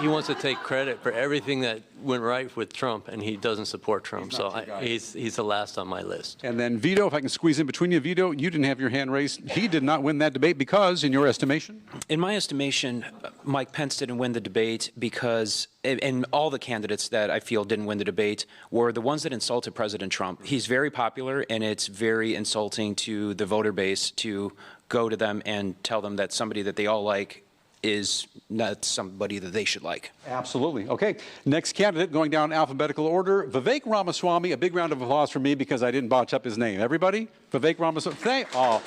wants to take credit for everything that went right with Trump, and he doesn't support Trump. So he's the last on my list. And then Vito, if I can squeeze in between you, Vito, you didn't have your hand raised. He did not win that debate because, in your estimation? In my estimation, Mike Pence didn't win the debate because, and all the candidates that I feel didn't win the debate were the ones that insulted President Trump. He's very popular, and it's very insulting to the voter base to go to them and tell them that somebody that they all like is not somebody that they should like. Absolutely. Okay. Next candidate, going down alphabetical order, Vivek Ramaswamy. A big round of applause for me because I didn't botch up his name. Everybody? Vivek Ramaswamy. Oh,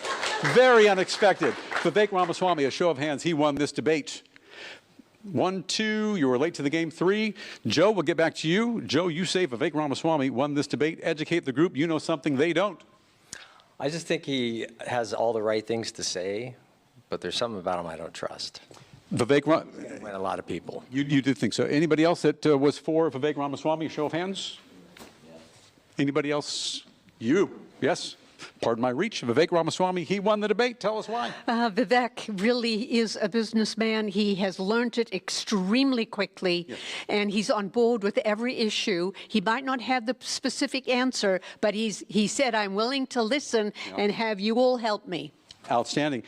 very unexpected. Vivek Ramaswamy, a show of hands, he won this debate. 1, 2, you were late to the game. 3, Joe, we'll get back to you. Joe, you say Vivek Ramaswamy won this debate. Educate the group. You know something they don't. I just think he has all the right things to say, but there's something about him I don't trust. Vivek win a lot of people. You did think so. Anybody else that was for Vivek Ramaswamy? Show of hands. Anybody else? You. Yes. Pardon my reach. Vivek Ramaswamy, he won the debate. Tell us why. Vivek really is a businessman. He has learned it extremely quickly, and he's on board with every issue. He might not have the specific answer, but he said, I'm willing to listen and have you all help me. Outstanding.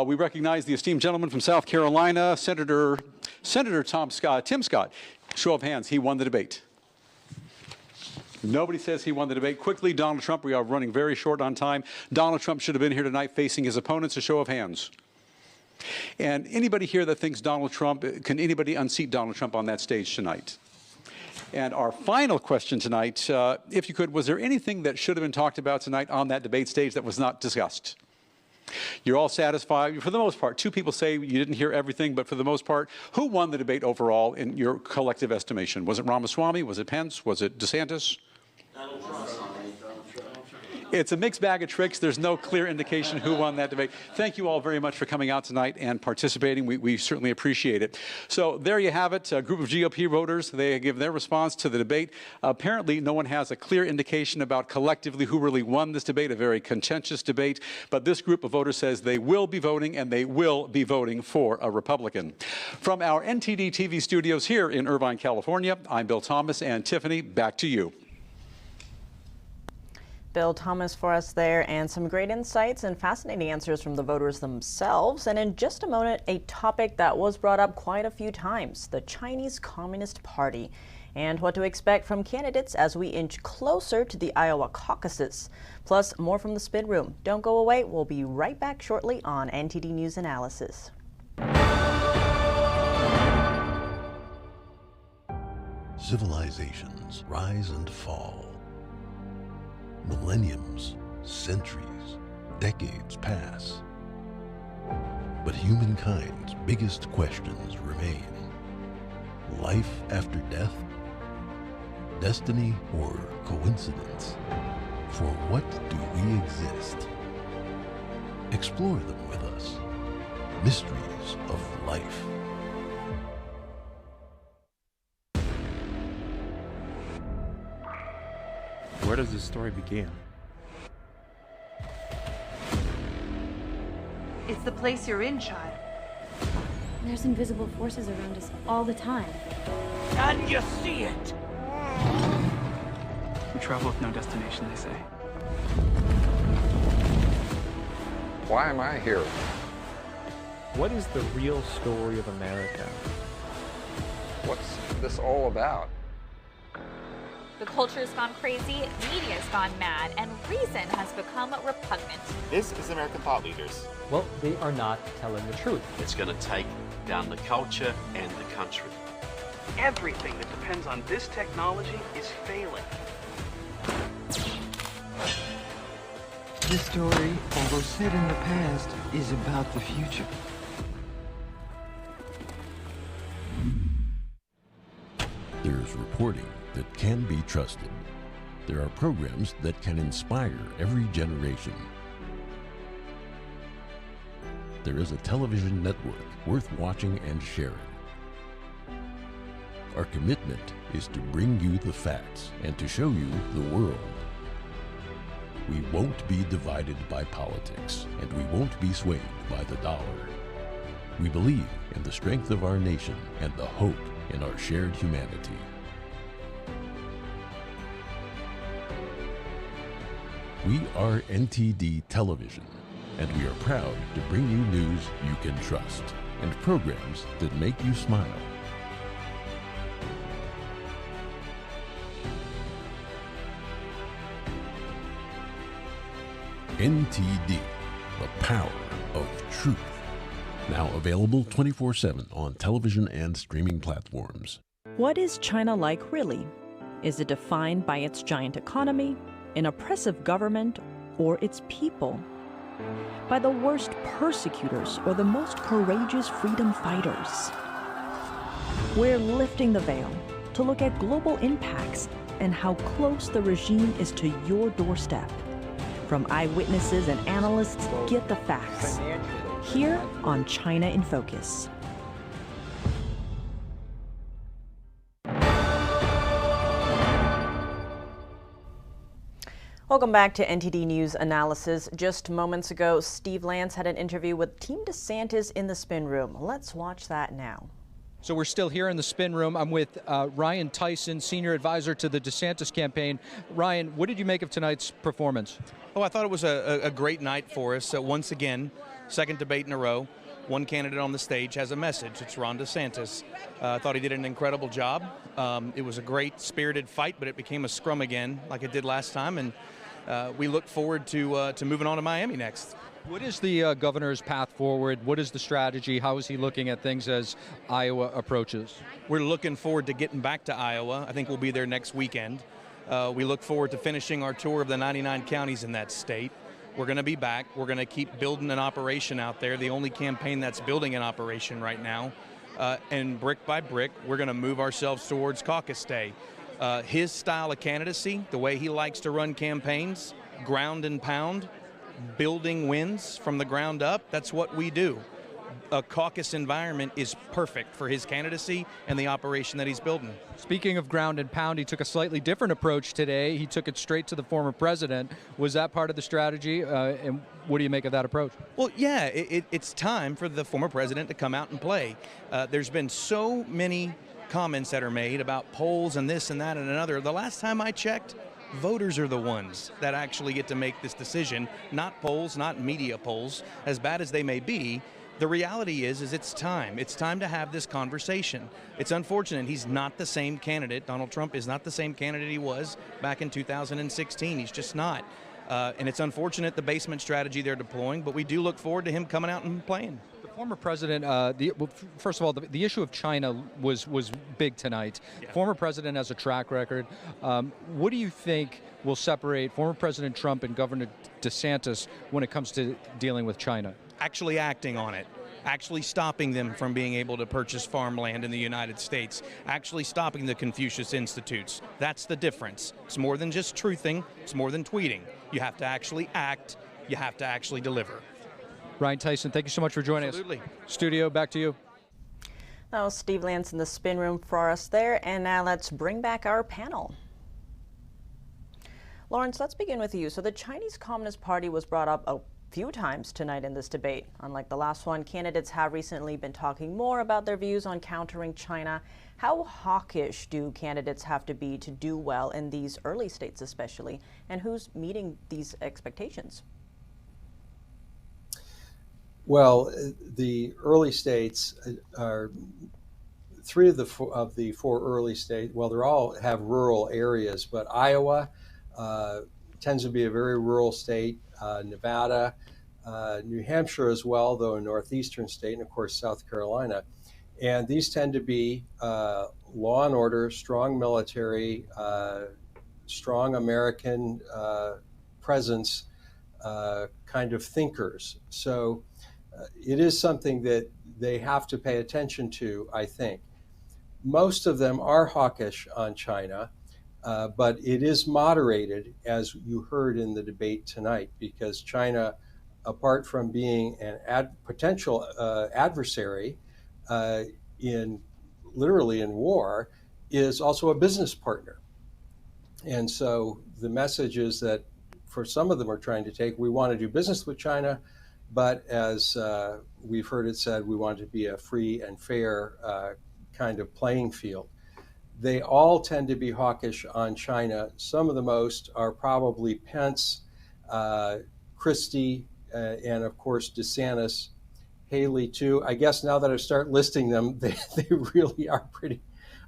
We recognize the esteemed gentleman from South Carolina, Senator Tim Scott. Show of hands, he won the debate. Nobody says he won the debate. Quickly, Donald Trump. We are running very short on time. Donald Trump should have been here tonight facing his opponents. A show of hands. And anybody here that thinks Donald Trump, can anybody unseat Donald Trump on that stage tonight? And our final question tonight, if you could, was there anything that should have been talked about tonight on that debate stage that was not discussed? You're all satisfied, for the most part. Two people say you didn't hear everything, but for the most part, who won the debate overall in your collective estimation? Was it Ramaswamy? Was it Pence? Was it DeSantis? Donald Trump. It's a mixed bag of tricks. There's no clear indication who won that debate. Thank you all very much for coming out tonight and participating. We certainly appreciate it. So there you have it. A group of GOP voters, they give their response to the debate. Apparently, no one has a clear indication about collectively who really won this debate, a very contentious debate. But this group of voters says they will be voting, and they will be voting for a Republican. From our NTD TV studios here in Irvine, California, I'm Bill Thomas, and Tiffany, back to you. Bill Thomas for us there, and some great insights and fascinating answers from the voters themselves. And in just a moment, a topic that was brought up quite a few times, the Chinese Communist Party, and what to expect from candidates as we inch closer to the Iowa caucuses. Plus, more from the Spin Room. Don't go away. We'll be right back shortly on NTD News Analysis. Civilizations rise and fall. Millenniums, centuries, decades pass. But humankind's biggest questions remain. Life after death? Destiny or coincidence? For what do we exist? Explore them with us. Mysteries of life. Where does this story begin? It's the place you're in, child. There's invisible forces around us all the time. Can you see it? We travel with no destination, they say. Why am I here? What is the real story of America? What's this all about? The culture's gone crazy, media's gone mad, and reason has become repugnant. This is American thought leaders. Well, they are not telling the truth. It's going to take down the culture and the country. Everything that depends on this technology is failing. This story, although set in the past, is about the future. There's reporting that can be trusted. There are programs that can inspire every generation. There is a television network worth watching and sharing. Our commitment is to bring you the facts and to show you the world. We won't be divided by politics, and we won't be swayed by the dollar. We believe in the strength of our nation and the hope in our shared humanity. We are NTD Television, and we are proud to bring you news you can trust and programs that make you smile. NTD, the power of truth. Now available 24/7 on television and streaming platforms. What is China like really? Is it defined by its giant economy, an oppressive government, or its people? By the worst persecutors or the most courageous freedom fighters? We're lifting the veil to look at global impacts and how close the regime is to your doorstep. From eyewitnesses and analysts, get the facts. Here on China in Focus. Welcome back to NTD News Analysis. Just moments ago, Steve Lance had an interview with Team DeSantis in the spin room. Let's watch that now. So we're still here in the spin room. I'm with Ryan Tyson, senior advisor to the DeSantis campaign. Ryan, what did you make of tonight's performance? Oh, I thought it was a great night for us. Once again, second debate in a row. One candidate on the stage has a message. It's Ron DeSantis. I thought he did an incredible job. It was a great spirited fight, but it became a scrum again like it did last time. And we look forward to moving on to Miami next. What is the governor's path forward? What is the strategy? How is he looking at things as Iowa approaches? We're looking forward to getting back to Iowa. I think we'll be there next weekend. We look forward to finishing our tour of the 99 counties in that state. We're going to be back. We're going to keep building an operation out there, the only campaign that's building an operation right now. And brick by brick, we're going to move ourselves towards caucus day. His style of candidacy, the way he likes to run campaigns, ground and pound, building wins from the ground up, that's what we do. A caucus environment is perfect for his candidacy and the operation that he's building. Speaking of ground and pound, he took a slightly different approach today. He took it straight to the former president. Was that part of the strategy? And what do you make of that approach? Well, yeah, it's time for the former president to come out and play. There's been so many comments that are made about polls and this and that and another. The last time I checked, voters are the ones that actually get to make this decision, not polls, not media polls, as bad as they may be. The reality is it's time. It's time to have this conversation. It's unfortunate he's not the same candidate. Donald Trump is not the same candidate he was back in 2016. He's just not. And it's unfortunate the basement strategy they're deploying, but we do look forward to him coming out and playing. The former president, first of all, the issue of China was big tonight. Yeah. Former president has a track record. What do you think will separate former President Trump and Governor DeSantis when it comes to dealing with China? Actually acting on it. Actually stopping them from being able to purchase farmland in the United States, actually stopping the Confucius Institutes. That's the difference. It's more than just truthing, it's more than tweeting. You have to actually act, you have to actually deliver. Ryan Tyson, thank you so much for joining us. Studio, back to you. That was Steve Lance in the spin room for us there, and now let's bring back our panel. Lawrence, let's begin with you. So the Chinese Communist Party was brought up a few times tonight in this debate. Unlike the last one, candidates have recently been talking more about their views on countering China. How hawkish do candidates have to be to do well in these early states especially, and who's meeting these expectations? Well, the early states are three of the four early states. Well, they all have rural areas, but Iowa tends to be a very rural state. Nevada, New Hampshire as well, though a northeastern state, and of course South Carolina. And these tend to be law and order, strong military, strong American presence kind of thinkers. So it is something that they have to pay attention to, I think. Most of them are hawkish on China. But it is moderated, as you heard in the debate tonight, because China, apart from being an potential adversary literally in war, is also a business partner. And so the message is that for some of them are trying to take, we want to do business with China, but as we've heard it said, we want it to be a free and fair kind of playing field. They all tend to be hawkish on China. Some of the most are probably Pence, Christie, and of course DeSantis, Haley too. I guess now that I start listing them, they really are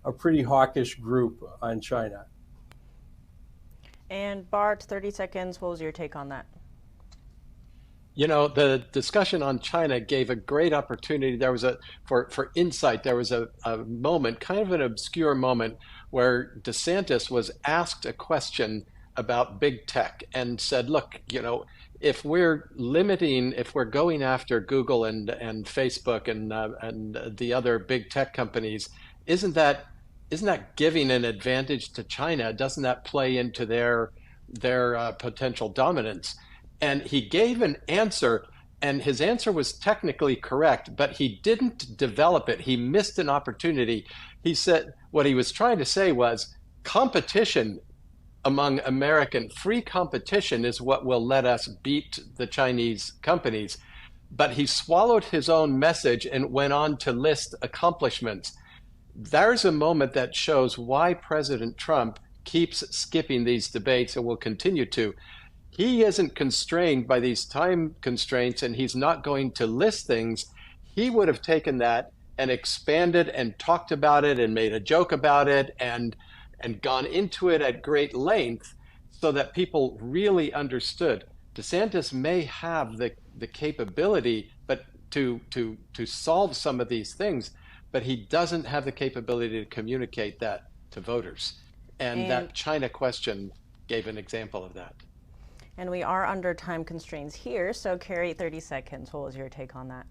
a pretty hawkish group on China. And Bart, 30 seconds, what was your take on that? You know, the discussion on China gave a great opportunity. There was for insight, there was a moment, kind of an obscure moment, where DeSantis was asked a question about big tech and said, look, you know, if we're going after Google and Facebook and the other big tech companies, isn't that giving an advantage to China? Doesn't that play into their potential dominance? And he gave an answer, and his answer was technically correct, but he didn't develop it. He missed an opportunity. He said what he was trying to say was competition among American. Free competition is what will let us beat the Chinese companies. But he swallowed his own message and went on to list accomplishments. There's a moment that shows why President Trump keeps skipping these debates and will continue to. He isn't constrained by these time constraints, and he's not going to list things. He would have taken that and expanded and talked about it and made a joke about it and gone into it at great length so that people really understood. DeSantis may have the capability but to solve some of these things, but he doesn't have the capability to communicate that to voters. And that China question gave an example of that. And we are under time constraints here, so Carrie, 30 seconds. What was your take on that?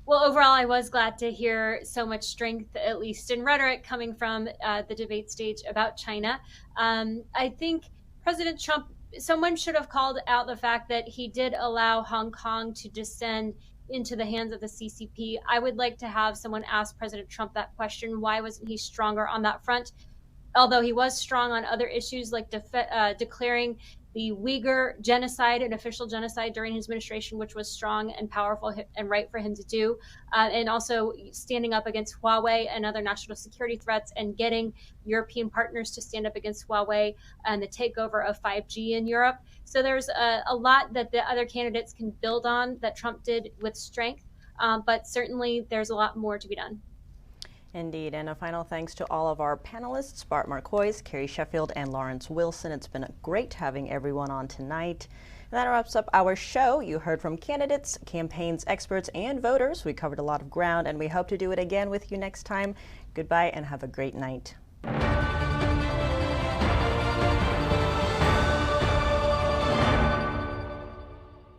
Well, overall, I was glad to hear so much strength, at least in rhetoric, coming from the debate stage about China. I think President Trump, someone should have called out the fact that he did allow Hong Kong to descend into the hands of the CCP. I would like to have someone ask President Trump that question. Why wasn't he stronger on that front? Although he was strong on other issues like declaring the Uyghur genocide, an official genocide during his administration, which was strong and powerful and right for him to do, and also standing up against Huawei and other national security threats and getting European partners to stand up against Huawei and the takeover of 5G in Europe. So there's a lot that the other candidates can build on that Trump did with strength, but certainly there's a lot more to be done. Indeed, and a final thanks to all of our panelists, Bart Marcois, Carrie Sheffield, and Lawrence Wilson. It's been great having everyone on tonight. And that wraps up our show. You heard from candidates, campaigns, experts, and voters. We covered a lot of ground, and we hope to do it again with you next time. Goodbye, and have a great night.